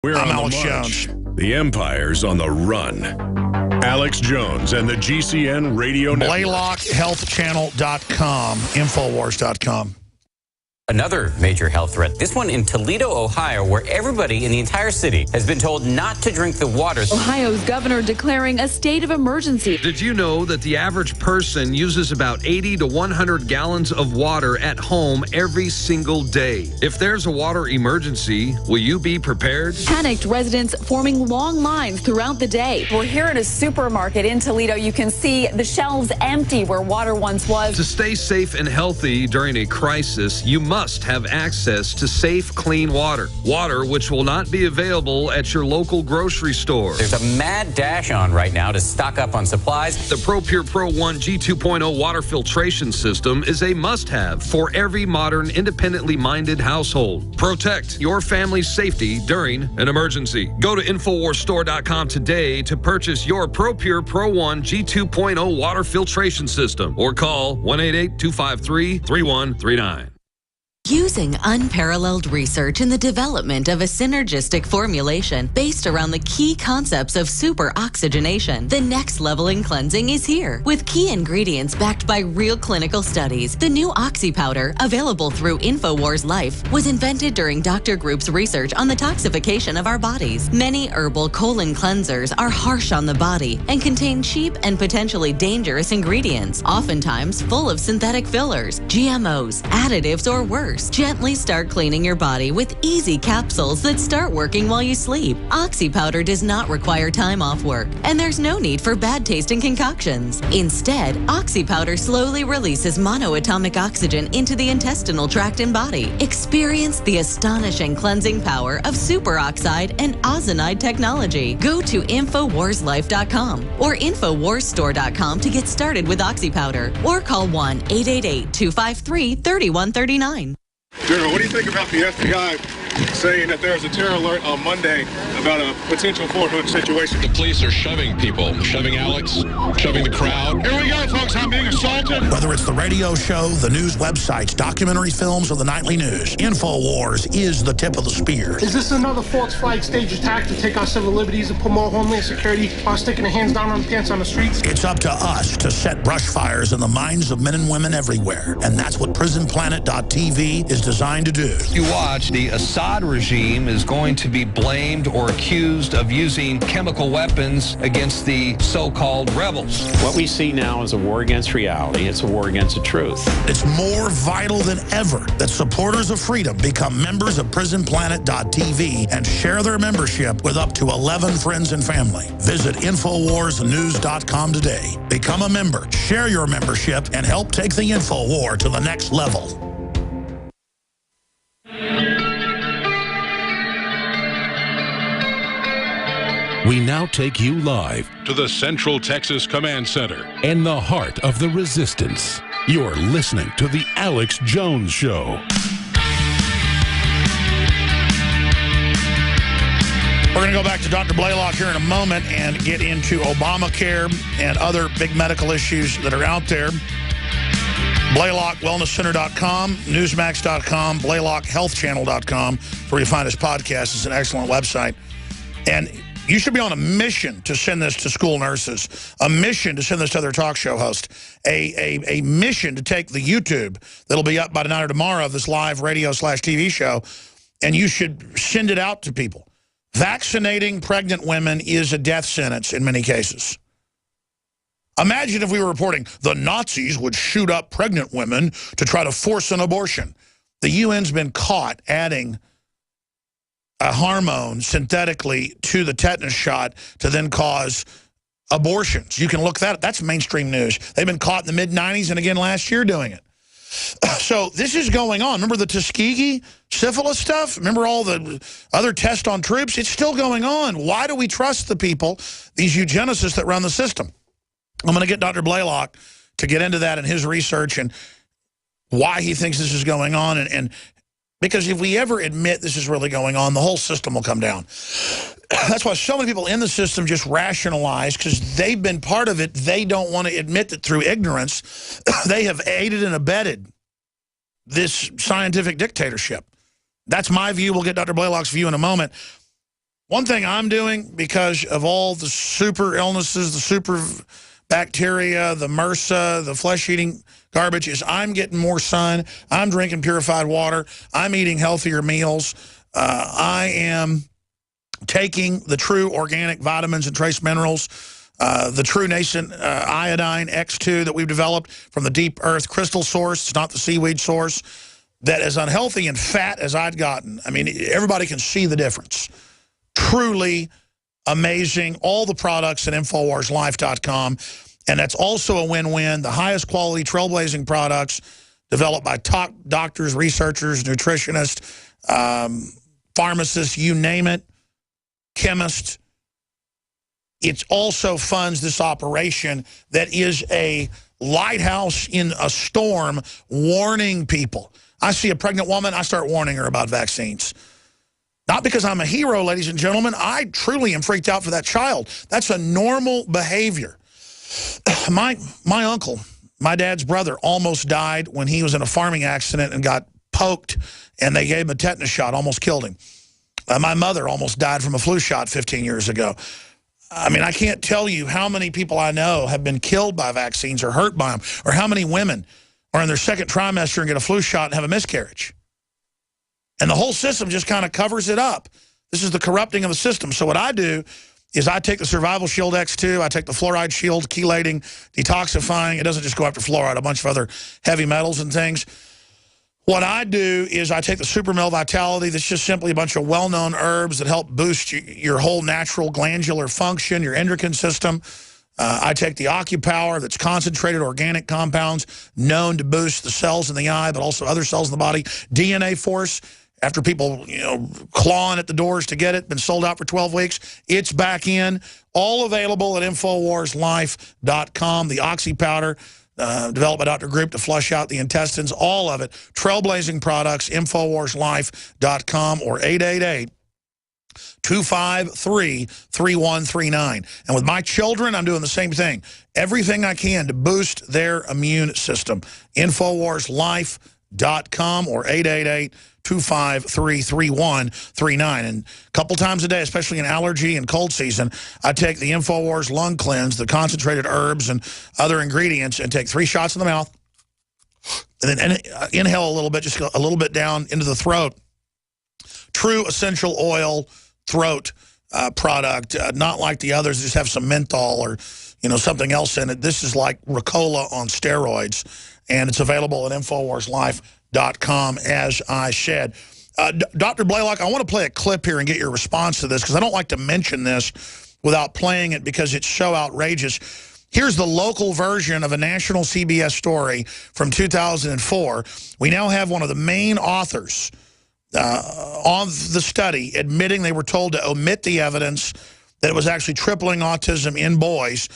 I'm Alex Jones. The Empire's on the run. Alex Jones and the GCN Radio Network. BlaylockHealthChannel.com, Infowars.com. Another major health threat, this one in Toledo, Ohio, where everybody in the entire city has been told not to drink the water. Ohio's governor declaring a state of emergency. Did you know that the average person uses about 80 to 100 gallons of water at home every single day? If there's a water emergency, will you be prepared? Panicked residents forming long lines throughout the day. We're here at a supermarket in Toledo. You can see the shelves empty where water once was. To stay safe and healthy during a crisis, you must have access to safe, clean water. Water which will not be available at your local grocery store. There's a mad dash on right now to stock up on supplies. The ProPure Pro 1 G2.0 water filtration system is a must-have for every modern, independently minded household. Protect your family's safety during an emergency. Go to InfoWarsStore.com today to purchase your ProPure Pro 1 G2.0 water filtration system or call 1-888-253-3139. Using unparalleled research in the development of a synergistic formulation based around the key concepts of super oxygenation, the next level in cleansing is here. With key ingredients backed by real clinical studies, the new Oxy powder, available through InfoWars Life, was invented during Dr. Group's research on the toxification of our bodies. Many herbal colon cleansers are harsh on the body and contain cheap and potentially dangerous ingredients, oftentimes full of synthetic fillers, GMOs, additives, or worse. Gently start cleaning your body with easy capsules that start working while you sleep. Oxy powder does not require time off work, and there's no need for bad tasting concoctions. Instead, Oxy powder slowly releases monoatomic oxygen into the intestinal tract and body. Experience the astonishing cleansing power of superoxide and ozonide technology. Go to InfoWarsLife.com or InfoWarsStore.com to get started with Oxy powder, or call 1-888-253-3139. General, what do you think about the FBI saying that there was a terror alert on Monday about a potential Fort Hood situation? The police are shoving people, shoving Alex, shoving the crowd. Here we go, folks. I'm being assaulted. Whether it's the radio show, the news websites, documentary films, or the nightly news, InfoWars is the tip of the spear. Is this another false flag stage attack to take our civil liberties and put more homeland security while sticking their hands down on the pants on the streets? It's up to us to set brush fires in the minds of men and women everywhere. And that's what PrisonPlanet.tv is designed to do. You watch, the Assad regime is going to be blamed or accused of using chemical weapons against the so-called rebels. What we see now is a war against reality. It's a war against the truth. It's more vital than ever that supporters of freedom become members of PrisonPlanet.tv and share their membership with up to 11 friends and family. Visit InfoWarsNews.com today. Become a member, share your membership, and help take the InfoWar to the next level. We now take you live to the Central Texas Command Center in the heart of the resistance. You're listening to The Alex Jones Show. We're going to go back to Dr. Blaylock here in a moment and get into Obamacare and other big medical issues that are out there. BlaylockWellnessCenter.com, Newsmax.com, BlaylockHealthChannel.com, where you find his podcast. It's an excellent website. And you should be on a mission to send this to school nurses, a mission to send this to other talk show hosts, a mission to take the YouTube that'll be up by tonight or tomorrow of this live radio/TV show, and you should send it out to people. Vaccinating pregnant women is a death sentence in many cases. Imagine if we were reporting the Nazis would shoot up pregnant women to try to force an abortion. The UN's been caught adding a hormone synthetically to the tetanus shot to then cause abortions. You can look that up. That's mainstream news. They've been caught in the mid-90s and again last year doing it. So this is going on. Remember the Tuskegee syphilis stuff? Remember all the other tests on troops? It's still going on. Why do we trust the people, these eugenicists that run the system? I'm going to get Dr. Blaylock to get into that and his research and why he thinks this is going on. And because if we ever admit this is really going on, the whole system will come down. That's why so many people in the system just rationalize, because they've been part of it. They don't want to admit that through ignorance, they have aided and abetted this scientific dictatorship. That's my view. We'll get Dr. Blaylock's view in a moment. One thing I'm doing because of all the super illnesses, the super bacteria, the MRSA, the flesh-eating garbage, is I'm getting more sun. I'm drinking purified water. I'm eating healthier meals. I am taking the true organic vitamins and trace minerals, the true nascent iodine X2 that we've developed from the deep earth crystal source. It's not the seaweed source. That as unhealthy and fat as I'd gotten, I mean, everybody can see the difference. Truly amazing. All the products at InfoWarsLife.com. And that's also a win-win. The highest quality trailblazing products developed by top doctors, researchers, nutritionists, pharmacists, you name it, chemists. It also funds this operation that is a lighthouse in a storm, warning people. I see a pregnant woman, I start warning her about vaccines. Not because I'm a hero, ladies and gentlemen. I truly am freaked out for that child. That's a normal behavior. My uncle, my dad's brother, almost died when he was in a farming accident and got poked, and they gave him a tetanus shot, almost killed him. My mother almost died from a flu shot 15 years ago. I mean, I can't tell you how many people I know have been killed by vaccines or hurt by them, or how many women are in their second trimester and get a flu shot and have a miscarriage. And the whole system just kind of covers it up. This is the corrupting of the system. So what I do is I take the Survival Shield X2, I take the Fluoride Shield, chelating, detoxifying. It doesn't just go after fluoride, a bunch of other heavy metals and things. What I do is I take the Super Male Vitality. That's just simply a bunch of well-known herbs that help boost your whole natural glandular function, your endocrine system. I take the OcuPower, that's concentrated organic compounds known to boost the cells in the eye, but also other cells in the body. DNA Force, after people, clawing at the doors to get it, been sold out for 12 weeks. It's back in. All available at InfoWarsLife.com. The Oxy Powder, developed by Dr. Group to flush out the intestines. All of it. Trailblazing products, InfoWarsLife.com or 888-253-3139. And with my children, I'm doing the same thing. Everything I can to boost their immune system. InfoWarsLife.com or 888-253-3139. And a couple times a day, especially in allergy and cold season, I take the InfoWars Lung Cleanse, the concentrated herbs and other ingredients, and take 3 shots in the mouth. And then inhale a little bit, just go a little bit down into the throat. True essential oil throat product, not like the others that just have some menthol or something else in it. This is like Ricola on steroids, and it's available at InfoWarsLife.com, as I said. Dr. Blaylock, I want to play a clip here and get your response to this, because I don't like to mention this without playing it because it's so outrageous. Here's the local version of a national CBS story from 2004. We now have one of the main authors on the study admitting they were told to omit the evidence that it was actually tripling autism in boys.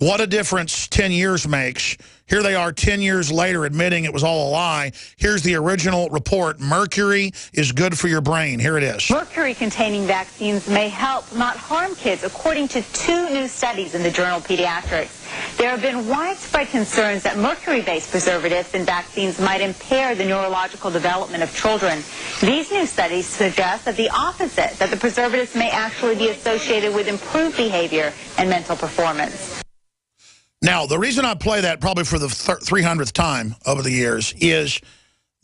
What a difference 10 years makes. Here they are 10 years later admitting it was all a lie. Here's the original report. Mercury is good for your brain. Here it is. Mercury-containing vaccines may help, not harm kids, according to 2 new studies in the journal Pediatrics. There have been widespread concerns that mercury-based preservatives in vaccines might impair the neurological development of children. These new studies suggest that the opposite, that the preservatives may actually be associated with improved behavior and mental performance. Now, the reason I play that probably for the 300th time over the years is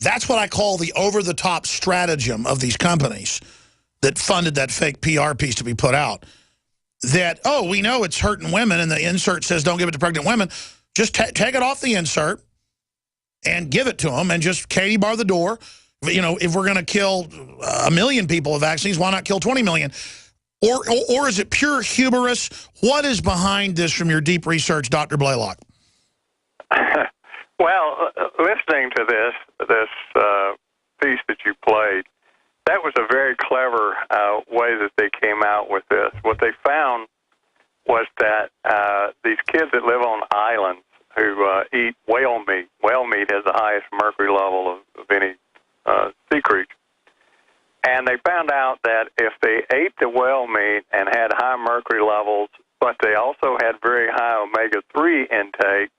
that's what I call the over-the-top stratagem of these companies that funded that fake PR piece to be put out. That, oh, we know it's hurting women, and the insert says don't give it to pregnant women. Just take it off the insert and give it to them, and just Katie bar the door. If we're going to kill 1 million people with vaccines, why not kill 20 million? Or is it pure hubris? What is behind this from your deep research, Dr. Blaylock? Well, listening to this piece that you played, that was a very clever way that they came out with this. What they found was that these kids that live on islands who eat whale meat has the highest mercury level of any sea creature. And they found out that if they ate the whale meat and had high mercury levels, but they also had very high omega-3 intake,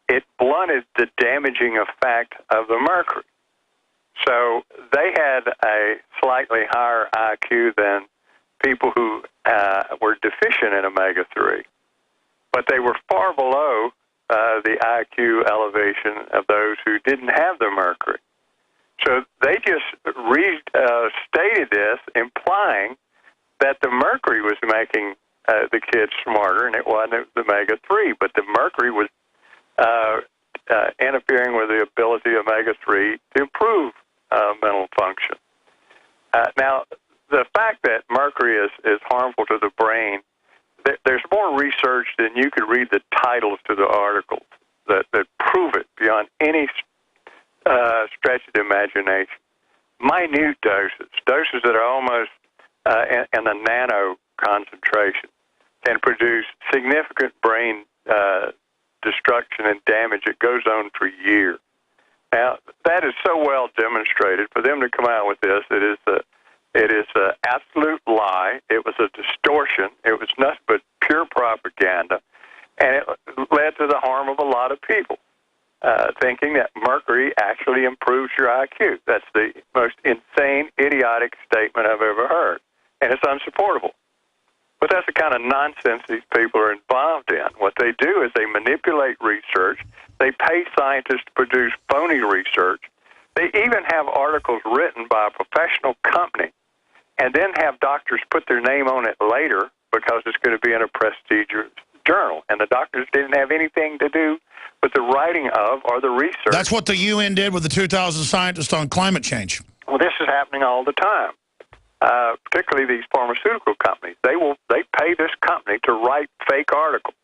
it blunted the damaging effect of the mercury. So they had a slightly higher IQ than people who were deficient in omega-3, but they were far below the IQ elevation of those who didn't have the mercury. So they just stated this, implying that the mercury was making the kids smarter, and it wasn't the omega-3, but the mercury was interfering with the ability of omega-3 to improve mental function. Now, the fact that mercury is harmful to the brain, there's more research than you could read the titles to the articles that prove it beyond any stretch of the imagination. Minute doses that are almost in the nano concentration, can produce significant brain destruction and damage. It goes on for years. Now, that is so well demonstrated. For them to come out with this, it is an absolute lie. It was a distortion. It was nothing but pure propaganda, and it led to the harm of a lot of people, thinking that mercury actually improves your IQ. That's the most insane, idiotic statement I've ever heard, and it's unsupportable. But that's the kind of nonsense these people are involved in. What they do is they manipulate research. They pay scientists to produce phony research. They even have articles written by a professional company and then have doctors put their name on it later because it's going to be in a prestigious journal. And the doctors didn't have anything to do with the writing of or the research. That's what the UN did with the 2,000 scientists on climate change. Well, this is happening all the time. Particularly these pharmaceutical companies. They pay this company to write fake articles.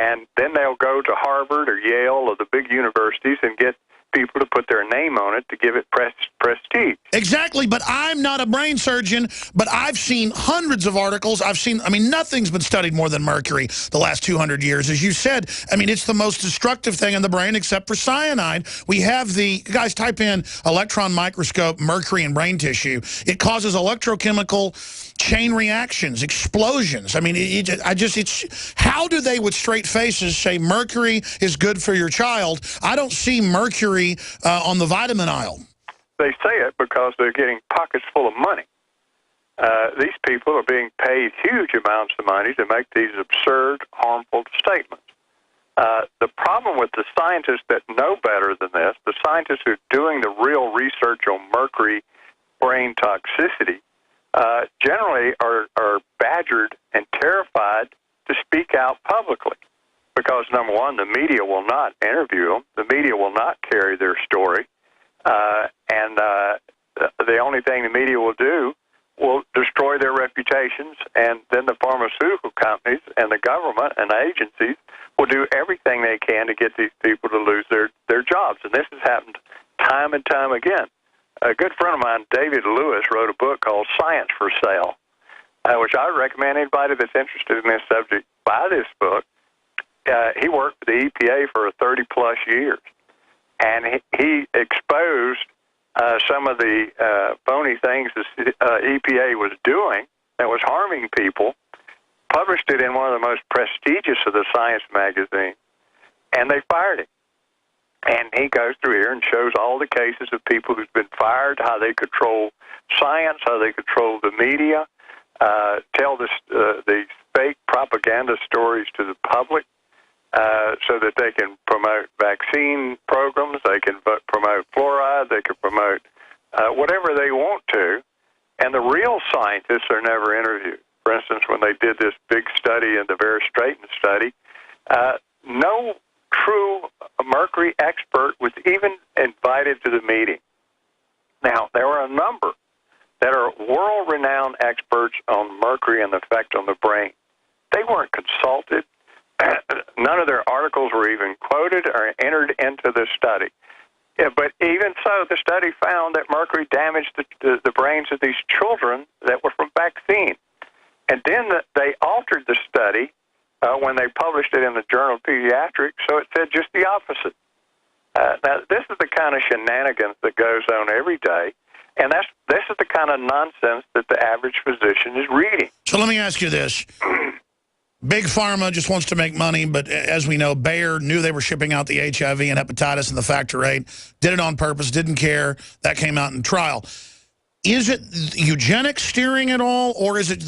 And then they'll go to Harvard or Yale or the big universities and get people to put their name on it to give it prestige. Exactly, but I'm not a brain surgeon, but I've seen hundreds of articles. Nothing's been studied more than mercury the last 200 years. As you said, it's the most destructive thing in the brain except for cyanide. We have guys type in electron microscope, mercury in brain tissue. It causes electrochemical chain reactions, explosions. It's how do they with straight faces say mercury is good for your child? I don't see mercury on the vitamin aisle. They say it because they're getting pockets full of money. These people are being paid huge amounts of money to make these absurd, harmful statements. The problem with the scientists that know better than this, the scientists who are doing the real research on mercury brain toxicity, generally are badgered and terrified to speak out publicly. Because, number one, the media will not interview them. The media will not carry their story. And the only thing the media will do will destroy their reputations. And then the pharmaceutical companies and the government and agencies will do everything they can to get these people to lose their jobs. And this has happened time and time again. A good friend of mine, David Lewis, wrote a book called Science for Sale, which I would recommend anybody that's interested in this subject buy this book. He worked for the EPA for 30-plus years, and he exposed some of the phony things the EPA was doing that was harming people, published it in one of the most prestigious of the science magazines, and they fired him. And he goes through here and shows all the cases of people who've been fired, how they control science, how they control the media, tell these fake propaganda stories to the public, so that they can promote vaccine programs, they can promote fluoride, they can promote whatever they want to, and the real scientists are never interviewed. For instance, when they did this big study in the Vera Straiten study, no true mercury expert was even invited to the meeting. Now, there were a number that are world-renowned experts on mercury and the effect on the brain. They weren't consulted. None of their articles were even quoted or entered into the study. Yeah, but even so, the study found that mercury damaged the brains of these children that were from vaccine. And then they altered the study when they published it in the Journal of Pediatrics, so it said just the opposite. Now, this is the kind of shenanigans that goes on every day, and this is the kind of nonsense that the average physician is reading. So let me ask you this. Big Pharma just wants to make money, but as we know, Bayer knew they were shipping out the HIV and hepatitis and the factor VIII, did it on purpose, didn't care. That came out in trial. Is it eugenics steering it all, or is it